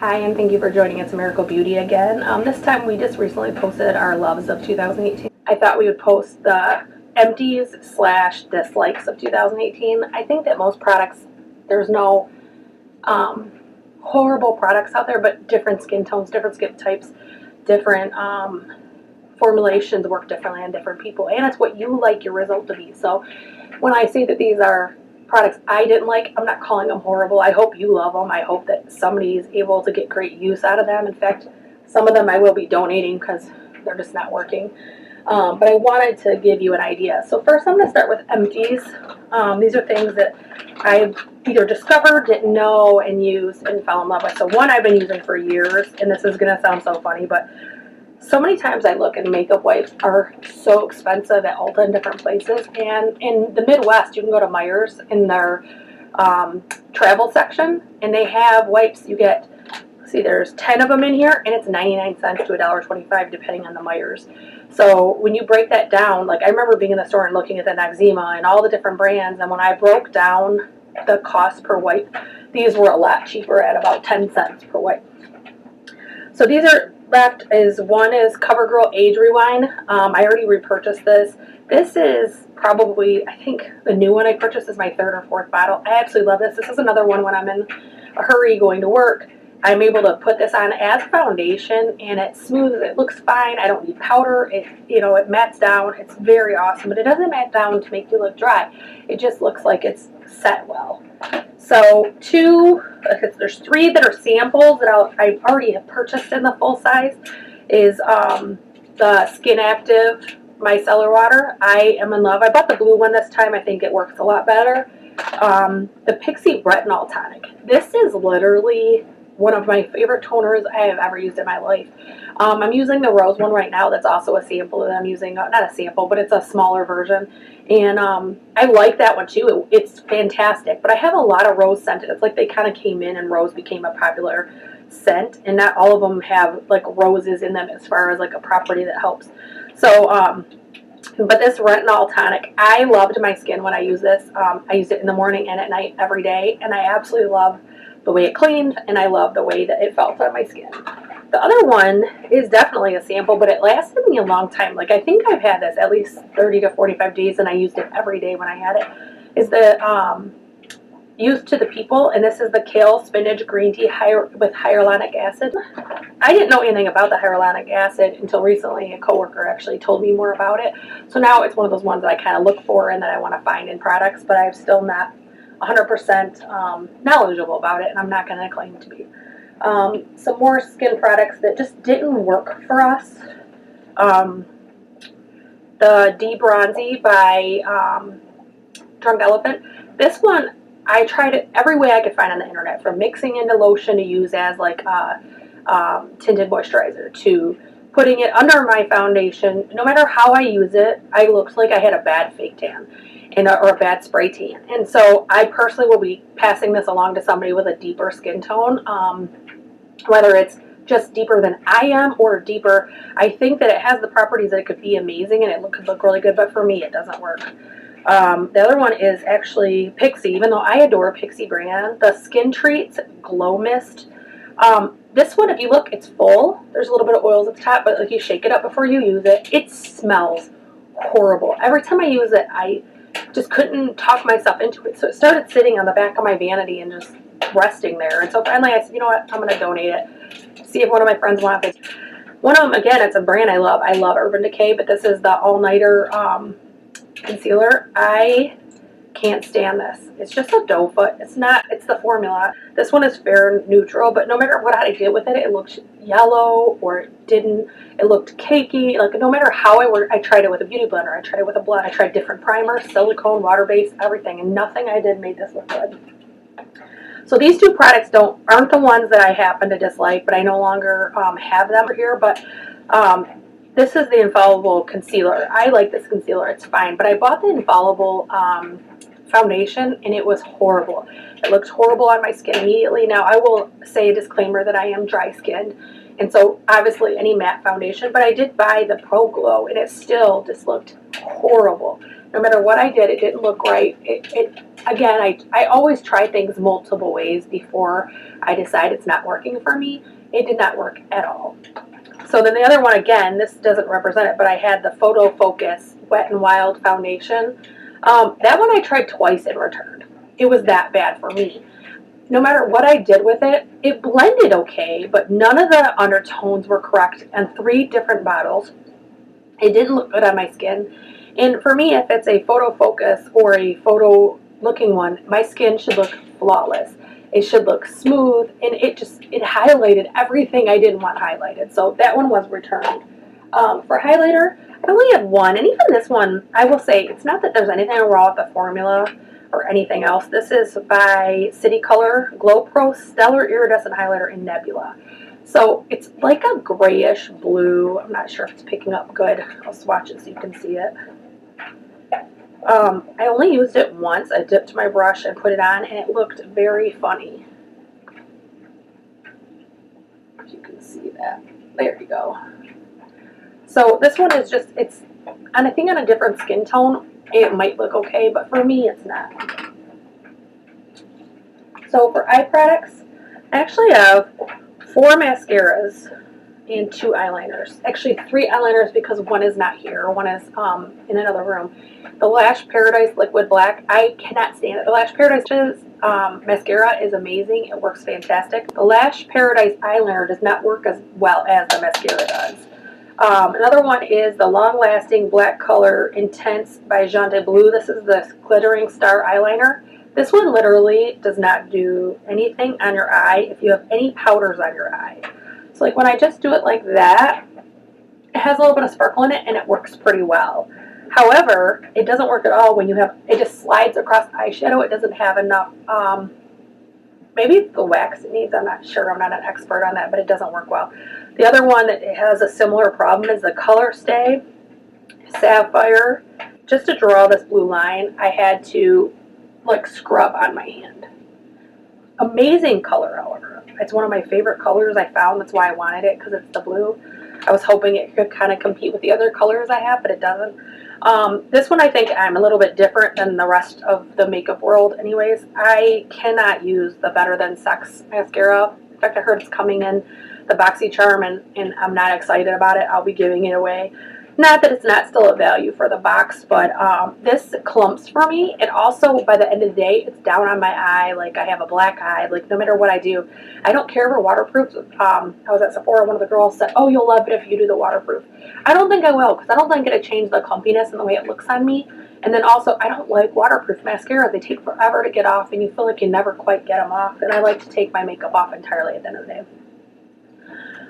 Hi, and thank you for joining It's a Miracle Beauty again. This time we just recently posted our loves of 2018. I thought we would post the empties / dislikes of 2018. I think that most products, there's no horrible products out there, but different skin tones, different skin types, different formulations work differently on different people, and it's what you like your result to be. So when I say that these are products I didn't like, I'm not calling them horrible. I hope you love them. I hope that somebody is able to get great use out of them. In fact, some of them I will be donating because they're just not working. But I wanted to give you an idea. So first I'm going to start with empties. These are things that I've either discovered, didn't know, and used and fell in love with. So one I've been using for years, and this is going to sound so funny, but so many times I look and makeup wipes are so expensive at Ulta and different places. And in the Midwest, you can go to Meijer's in their travel section, and they have wipes. You get, see, there's 10 of them in here, and it's 99 cents to $1.25 depending on the Meijer's. So when you break that down, like I remember being in the store and looking at the Noxzema and all the different brands, and when I broke down the cost per wipe, these were a lot cheaper at about 10 cents per wipe. So these are left is one is CoverGirl Age Rewind. I already repurchased this. This is probably, I think the new one I purchased is my third or fourth bottle. I absolutely love this. This is another one when I'm in a hurry going to work. I'm able to put this on as foundation, and it's smooth. It looks fine. I don't need powder. It mattes down. It's very awesome, but it doesn't matte down to make you look dry. It just looks like it's set well. So there's 3 that are samples that I already have purchased in the full size. Is the Skin Active Micellar Water. I am in love. I bought the blue one this time. I think it works a lot better. The Pixi Retinol Tonic. This is literally one of my favorite toners I have ever used in my life. I'm using the rose one right now. That's also a sample that I'm using. Not a sample, but it's a smaller version. And I like that one too. It's fantastic. But I have a lot of rose scented. It's like they kind of came in and rose became a popular scent. And not all of them have like roses in them as far as like a property that helps. So, but this retinol tonic, I loved my skin when I use this. I use it in the morning and at night every day. And I absolutely love the way it cleaned, and I love the way that it felt on my skin. The other one is definitely a sample, but it lasted me a long time. Like I think I've had this at least 30 to 45 days, and I used it every day when I had it. Is the Youth to the People, and this is the Kale Spinach Green Tea with hyaluronic acid. I didn't know anything about the hyaluronic acid until recently. A coworker actually told me more about it. So now it's one of those ones that I kind of look for and that I want to find in products, but I'm still not 100% knowledgeable about it, and I'm not going to claim to be. Some more skin products that just didn't work for us. The De-Bronzy by Drunk Elephant. This one, I tried it every way I could find on the internet, from mixing into lotion to use as like a tinted moisturizer, to putting it under my foundation. No matter how I use it, I looked like I had a bad fake tan. Or a bad spray tan. And so I personally will be passing this along to somebody with a deeper skin tone, whether it's just deeper than I am or deeper. I think that it has the properties that it could be amazing and it could look really good, but for me it doesn't work. The other one is actually Pixi. Even though I adore Pixi brand, the Skin Treats Glow Mist. This one, if you look, it's full. There's a little bit of oils at the top, but if you shake it up before you use it, it smells horrible. Every time I use it, I just couldn't talk myself into it. So it started sitting on the back of my vanity and just resting there. And so finally I said, you know what, I'm going to donate it. See if one of my friends wants it. One of them, again, it's a brand I love. I love Urban Decay, but this is the All Nighter concealer. I can't stand this. It's just a doe foot. It's the formula. This one is fair neutral, but no matter what I did with it, it looked yellow or it didn't. It looked cakey. Like no matter how I tried it with a beauty blender. I tried it with a blend. I tried different primers, silicone, water-based, everything, and nothing I did made this look good. So these 2 products aren't the ones that I happen to dislike, but I no longer have them here. But this is the Infallible Concealer. I like this concealer. It's fine. But I bought the Infallible foundation, and it was horrible. It looked horrible on my skin immediately. Now, I will say a disclaimer that I am dry-skinned, and so obviously any matte foundation, but I did buy the Pro Glow, and it still just looked horrible. No matter what I did, it didn't look right. Again, I always try things multiple ways before I decide it's not working for me. It did not work at all. So then the other one, again, this doesn't represent it, but I had the Photo Focus Wet n Wild foundation. That one I tried twice and returned. It was that bad for me. No matter what I did with it, it blended okay, but none of the undertones were correct, and 3 different bottles. It didn't look good on my skin. And for me, if it's a photo focus or a photo looking one, my skin should look flawless. It should look smooth, and it highlighted everything I didn't want highlighted. So that one was returned. For highlighter, I only had one, and even this one, I will say, it's not that there's anything wrong with the formula or anything else. This is by City Color Glow Pro Stellar Iridescent Highlighter in Nebula. So it's like a grayish blue. I'm not sure if it's picking up good. I'll swatch it so you can see it. I only used it once. I dipped my brush and put it on, and it looked very funny. If you can see that. There you go. So this one is just, it's, and I think on a different skin tone, it might look okay, but for me, it's not. So for eye products, I actually have 4 mascaras and 2 eyeliners. Actually 3 eyeliners because one is not here. One is in another room. The Lash Paradise Liquid Black, I cannot stand it. The Lash Paradise mascara is amazing. It works fantastic. The Lash Paradise eyeliner does not work as well as the mascara does. Another one is the Long Lasting Black Color Intense by Jean de Blue. This is the Glittering Star Eyeliner. This one literally does not do anything on your eye if you have any powders on your eye. So like when I just do it like that, it has a little bit of sparkle in it and it works pretty well. However, it doesn't work at all when you have, it just slides across the eyeshadow. It doesn't have enough, maybe it's the wax it needs. I'm not sure. I'm not an expert on that, but it doesn't work well. The other one that has a similar problem is the Color Stay Sapphire. Just to draw this blue line, I had to like scrub on my hand. Amazing color, however. It's one of my favorite colors I found. That's why I wanted it, because it's the blue. I was hoping it could kind of compete with the other colors I have, but it doesn't. This one I think I'm a little bit different than the rest of the makeup world anyways. I cannot use the Better Than Sex mascara. In fact, I heard it's coming in the BoxyCharm, and I'm not excited about it. I'll be giving it away. Not that it's not still a value for the box, but this clumps for me. And also, by the end of the day, it's down on my eye. Like, I have a black eye. Like, no matter what I do, I don't care for waterproof. I was at Sephora. One of the girls said, oh, you'll love it if you do the waterproof. I don't think I will, because I don't think it'll change the clumpiness and the way it looks on me. And then also, I don't like waterproof mascara. They take forever to get off, and you feel like you never quite get them off. And I like to take my makeup off entirely at the end of the day.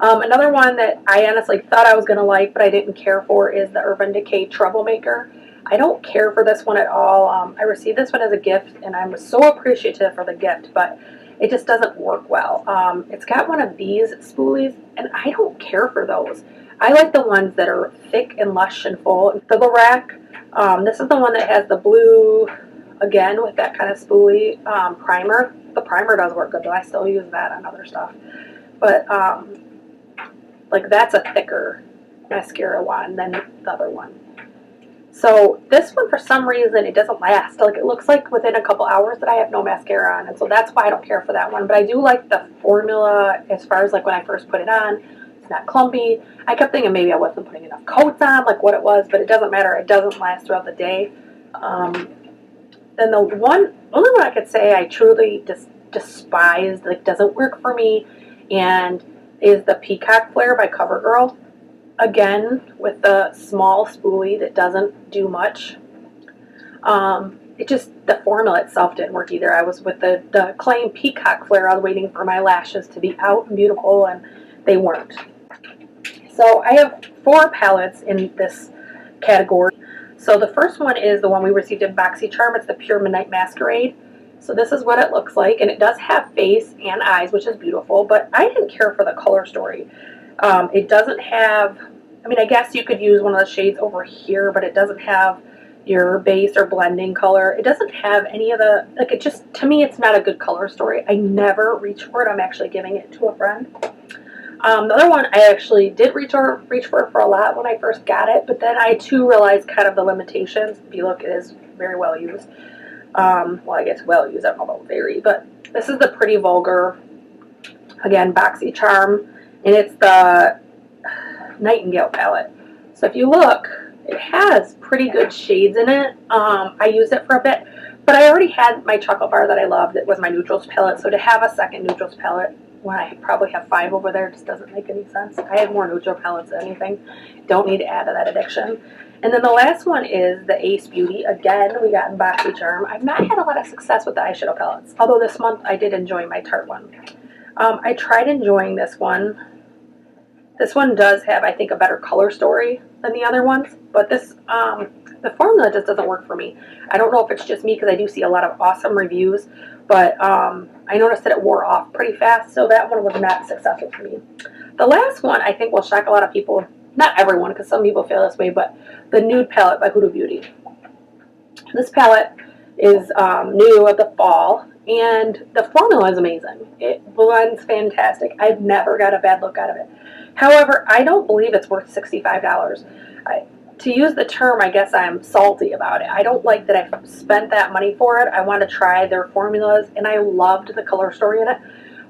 Another one that I honestly thought I was going to like, but I didn't care for, is the Urban Decay Troublemaker. I don't care for this one at all. I received this one as a gift, and I was so appreciative for the gift, but it just doesn't work well. It's got one of these spoolies, and I don't care for those. I like the ones that are thick and lush and full. The Lorac, this is the one that has the blue, again, with that kind of spoolie primer. The primer does work good, though. I still use that on other stuff. But, like, that's a thicker mascara one than the other one. So this one, for some reason, it doesn't last. Like, it looks like within a couple hours that I have no mascara on, and so that's why I don't care for that one. But I do like the formula as far as, like, when I first put it on. It's not clumpy. I kept thinking maybe I wasn't putting enough coats on, like what it was, but it doesn't matter. It doesn't last throughout the day. Then the only one I could say I truly despised, like, doesn't work for me, and is the Peacock Flare by CoverGirl. Again, with the small spoolie that doesn't do much. The formula itself didn't work either. I was with the Claim Peacock Flare. I was waiting for my lashes to be out and beautiful, and they weren't. So I have 4 palettes in this category. So the first one is the one we received in BoxyCharm. It's the Pure Midnight Masquerade. So this is what it looks like, and it does have face and eyes, which is beautiful, but I didn't care for the color story. It doesn't have, I mean, I guess you could use one of the shades over here, but it doesn't have your base or blending color. It doesn't have any of the, like, it just, to me, it's not a good color story. I never reach for it. I'm actually giving it to a friend. The other one I actually did reach for a lot when I first got it, but then I too realized kind of the limitations. If you look, it is very well used. Well, I guess well used, I don't know about very, but this is the Pretty Vulgar, again, Boxy Charm, and it's the Nightingale palette. So if you look, it has pretty good shades in it. I used it for a bit, but I already had my chocolate bar that I loved. It was my neutrals palette, so to have a second neutrals palette when I probably have 5 over there just doesn't make any sense. I have more neutral palettes than anything. Don't need to add to that addiction. And then the last one is the Ace Beauty. Again, we got in Boxy Charm. I've not had a lot of success with the eyeshadow palettes, although this month I did enjoy my Tarte one. I tried enjoying this one. This one does have, I think, a better color story than the other ones, but this, the formula just doesn't work for me. I don't know if it's just me because I do see a lot of awesome reviews, but I noticed that it wore off pretty fast, so that one was not successful for me. The last one I think will shock a lot of people, not everyone because some people feel this way, but the Nude palette by Huda Beauty. This palette is new of the fall, and the formula is amazing. It blends fantastic. I've never got a bad look out of it. However, I don't believe it's worth $65. To use the term, I guess I'm salty about it. I don't like that I've spent that money for it. I want to try their formulas, and I loved the color story in it.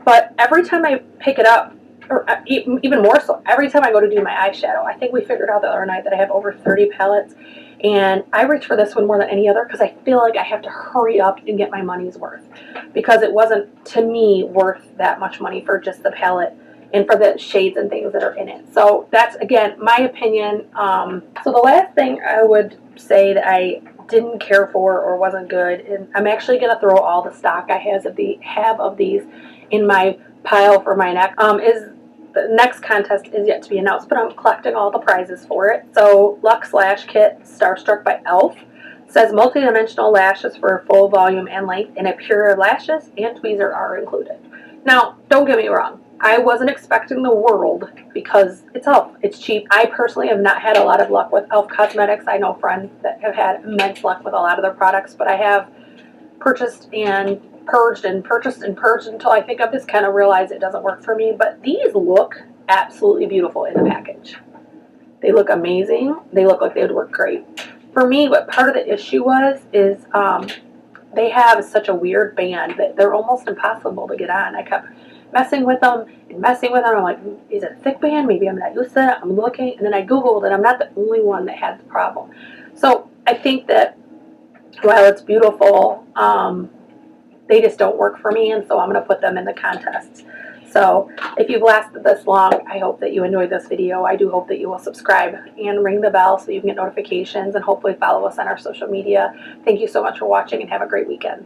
But every time I pick it up, or even more so, every time I go to do my eyeshadow, I think we figured out the other night that I have over 30 palettes, and I reach for this one more than any other because I feel like I have to hurry up and get my money's worth because it wasn't, to me, worth that much money for just the palette and for the shades and things that are in it. So that's, again, my opinion. So the last thing I would say that I didn't care for or wasn't good, and I'm actually going to throw all the stock I have of these in my pile for my next, is the next contest is yet to be announced, but I'm collecting all the prizes for it. So Luxe Lash Kit Starstruck by e.l.f. says multi-dimensional lashes for full volume and length, and a pure lashes and tweezer are included. Now, don't get me wrong. I wasn't expecting the world because it's e.l.f. It's cheap. I personally have not had a lot of luck with e.l.f. Cosmetics. I know friends that have had immense luck with a lot of their products, but I have purchased and purged and purchased and purged until I think I've just kind of realized it doesn't work for me. But these look absolutely beautiful in the package. They look amazing. They look like they would work great. For me, what part of the issue is they have such a weird band that they're almost impossible to get on. I kept messing with them and messing with them. I'm like, is it a thick band? Maybe I'm not used to it. I'm looking, and then I Googled, and I'm not the only one that had the problem. So I think that while it's beautiful, they just don't work for me, and so I'm going to put them in the contests. So if you've lasted this long, I hope that you enjoyed this video. I do hope that you will subscribe and ring the bell so you can get notifications, and hopefully follow us on our social media. Thank you so much for watching, and have a great weekend.